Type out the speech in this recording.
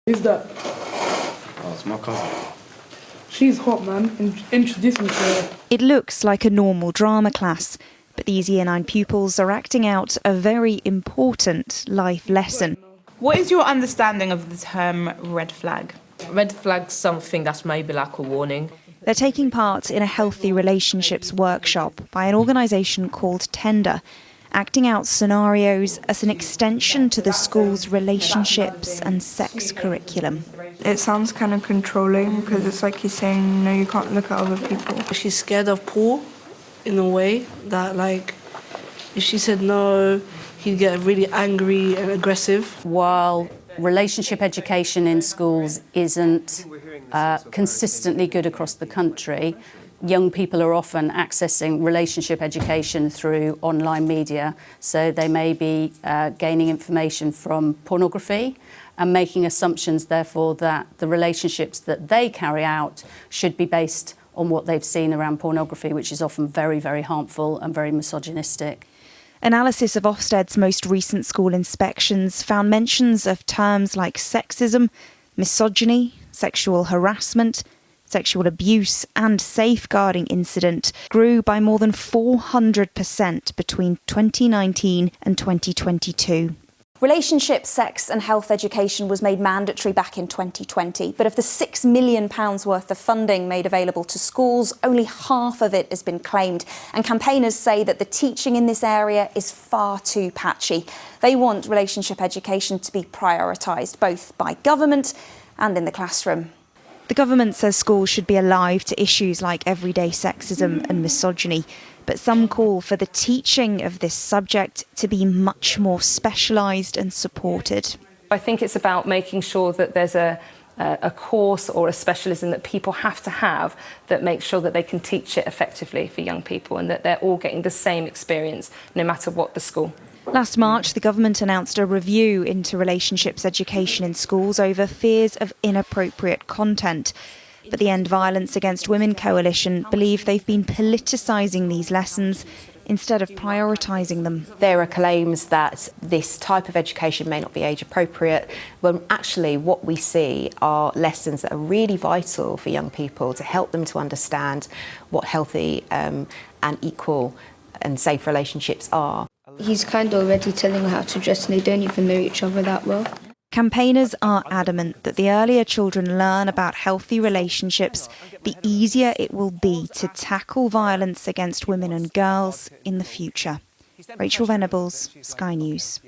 Who's that? Oh, it's my cousin. She's hot, man. Introduce me to her. It looks like a normal drama class, but these Year 9 pupils are acting out a very important life lesson. What is your understanding of the term red flag? Red flag's something that's maybe like a warning. They're taking part in a healthy relationships workshop by an organisation called Tender, acting out scenarios as an extension to the school's relationships and sex curriculum. It sounds kind of controlling because it's like he's saying, no, you can't look at other people. She's scared of Paul in a way that, like, if she said no, he'd get really angry and aggressive. While relationship education in schools isn't consistently good across the country, young people are often accessing relationship education through online media, so they may be gaining information from pornography and making assumptions, therefore, that the relationships that they carry out should be based on what they've seen around pornography, which is often very, very harmful and very misogynistic. Analysis of Ofsted's most recent school inspections found mentions of terms like sexism, misogyny, sexual harassment, sexual abuse and safeguarding incident grew by more than 400% between 2019 and 2022. Relationship, sex and health education was made mandatory back in 2020, but of the £6 million worth of funding made available to schools, only half of it has been claimed. And campaigners say that the teaching in this area is far too patchy. They want relationship education to be prioritised, both by government and in the classroom. The government says schools should be alive to issues like everyday sexism and misogyny, but some call for the teaching of this subject to be much more specialised and supported. I think it's about making sure that there's a course or a specialism that people have to have that makes sure that they can teach it effectively for young people and that they're all getting the same experience no matter what the school. Last March, the government announced a review into relationships education in schools over fears of inappropriate content. But the End Violence Against Women Coalition believe they've been politicising these lessons instead of prioritising them. There are claims that this type of education may not be age appropriate, when actually what we see are lessons that are really vital for young people to help them to understand what healthy and equal and safe relationships are. He's kind of already telling her how to dress and they don't even know each other that well. Campaigners are adamant that the earlier children learn about healthy relationships, the easier it will be to tackle violence against women and girls in the future. Rachael Venables, Sky News.